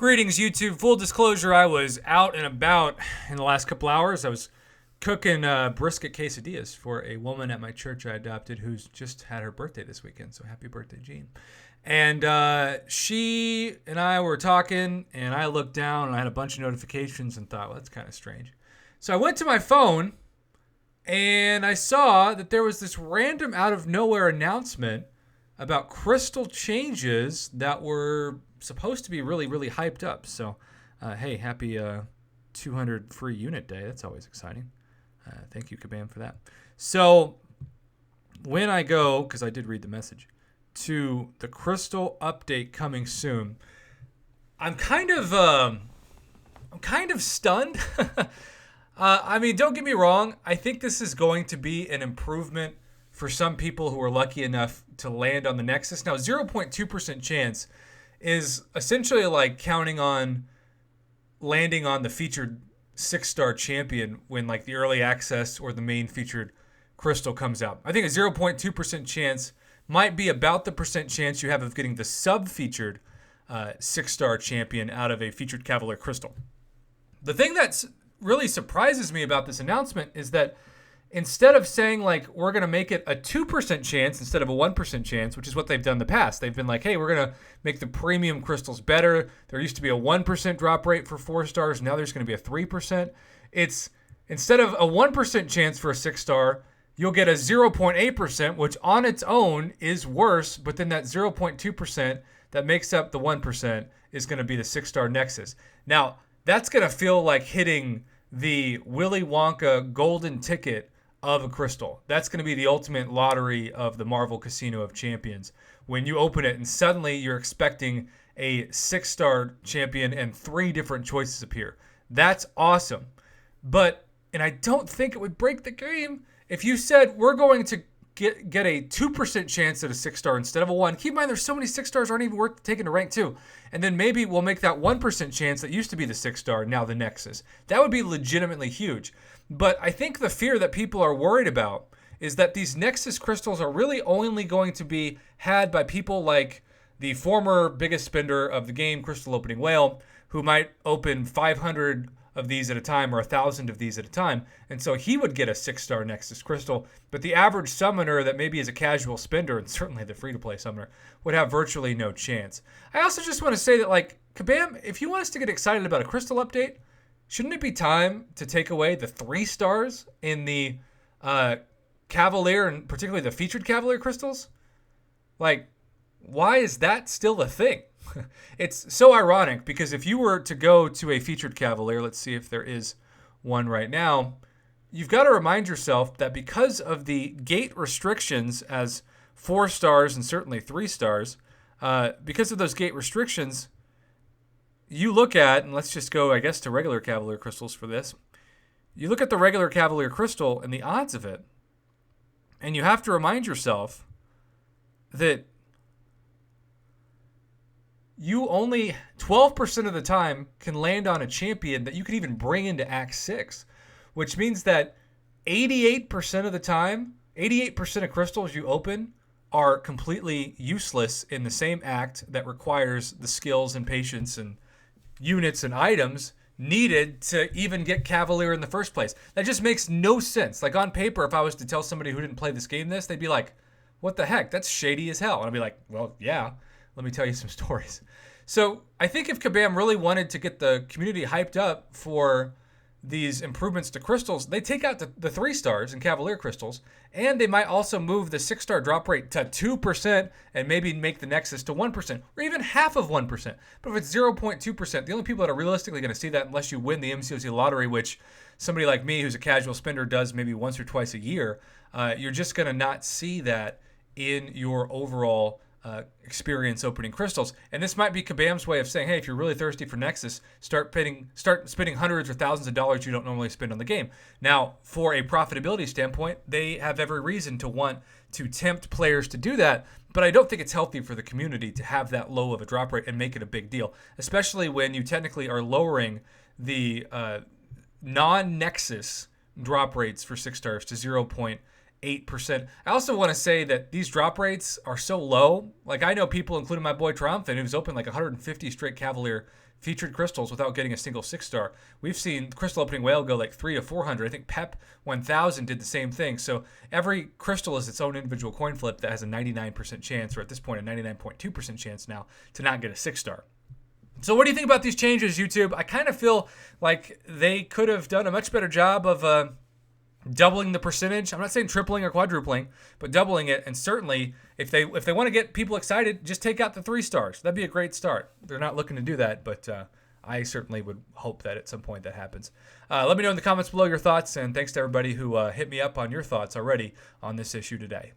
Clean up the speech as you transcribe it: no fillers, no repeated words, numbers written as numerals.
Greetings, YouTube. Full disclosure, I was out and about in the last couple hours. I was cooking brisket quesadillas for a woman at my church I adopted who's just had her birthday this weekend. So happy birthday, Jean. And she and I were talking, and I looked down, and I had a bunch of notifications and thought, well, that's kind of strange. So I went to my phone, and I saw that there was this random out-of-nowhere announcement about crystal changes that were supposed to be really, really hyped up. So, hey, happy 200 free unit day. That's always exciting. Thank you, Kabam, for that. So, when I go, because I did read the message, to the crystal update coming soon, I'm kind of stunned. I mean, don't get me wrong. I think this is going to be an improvement for some people who are lucky enough to land on the Nexus. Now, 0.2% chance is essentially like counting on landing on the featured 6-star champion when like the early access or the main featured crystal comes out. I think a 0.2% chance might be about the percent chance you have of getting the sub-featured 6-star champion out of a featured Cavalier crystal. The thing that's really surprises me about this announcement is that instead of saying, like, we're going to make it a 2% chance instead of a 1% chance, which is what they've done in the past. They've been like, hey, we're going to make the premium crystals better. There used to be a 1% drop rate for 4 stars. Now there's going to be a 3%. It's instead of a 1% chance for a 6-star, you'll get a 0.8%, which on its own is worse. But then that 0.2% that makes up the 1% is going to be the 6-star Nexus. Now, that's going to feel like hitting the Willy Wonka golden ticket of a crystal. That's going to be the ultimate lottery of the Marvel Casino of Champions. When you open it and suddenly you're expecting a 6-star champion and 3 different choices appear. That's awesome. And I don't think it would break the game if you said we're going to get a 2% chance at a 6-star instead of a 1. Keep in mind, there's so many 6-stars aren't even worth taking to rank 2. And then maybe we'll make that 1% chance that used to be the 6-star now the Nexus. That would be legitimately huge. But I think the fear that people are worried about is that these Nexus crystals are really only going to be had by people like the former biggest spender of the game, Crystal Opening Whale, who might open 500 of these at a time or 1,000 of these at a time. And so he would get a 6-star Nexus crystal. But the average summoner that maybe is a casual spender, and certainly the free-to-play summoner, would have virtually no chance. I also just want to say that, like, Kabam, if you want us to get excited about a crystal update, shouldn't it be time to take away the 3 stars in the Cavalier and particularly the featured Cavalier crystals? Like, why is that still a thing? It's so ironic because if you were to go to a featured Cavalier, let's see if there is one right now, you've got to remind yourself that because of the gate restrictions as 4 stars and certainly 3 stars, because of those gate restrictions, you look at, and let's just go, I guess, to regular Cavalier crystals for this. You look at the regular Cavalier crystal and the odds of it, and you have to remind yourself that you only 12% of the time can land on a champion that you could even bring into Act 6, which means that 88% of the time, 88% of crystals you open are completely useless in the same act that requires the skills and patience and units and items needed to even get Cavalier in the first place. That just makes no sense. Like on paper, if I was to tell somebody who didn't play this game this, they'd be like, what the heck? That's shady as hell. And I'd be like, well, yeah, let me tell you some stories. So I think if Kabam really wanted to get the community hyped up for these improvements to crystals, they take out the 3 stars in Cavalier crystals, and they might also move the 6-star drop rate to 2% and maybe make the Nexus to 1% or even half of 1%. But if it's 0.2%, the only people that are realistically going to see that unless you win the MCOC lottery, which somebody like me who's a casual spender does maybe once or twice a year, you're just going to not see that in your overall experience opening crystals. And this might be Kabam's way of saying, hey, if you're really thirsty for Nexus, start spending hundreds or thousands of dollars you don't normally spend on the game. Now, for a profitability standpoint, they have every reason to want to tempt players to do that, but I don't think it's healthy for the community to have that low of a drop rate and make it a big deal, especially when you technically are lowering the non-Nexus drop rates for 6 stars to 0.8%. 8%. I also want to say that these drop rates are so low. Like, I know people, including my boy Triumphant, who's opened like 150 straight Cavalier featured crystals without getting a single 6-star. We've seen crystal opening whale go like 3 to 400. I think Pep 1000 did the same thing. So every crystal is its own individual coin flip that has a 99% chance, or at this point a 99.2% chance now, to not get a 6-star. So what do you think about these changes, YouTube? I kind of feel like they could have done a much better job of doubling the percentage. I'm not saying tripling or quadrupling, but doubling it. And certainly, if they want to get people excited, just take out the 3-stars. That'd be a great start. They're not looking to do that, but I certainly would hope that at some point that happens. Let me know in the comments below your thoughts, and thanks to everybody who hit me up on your thoughts already on this issue today.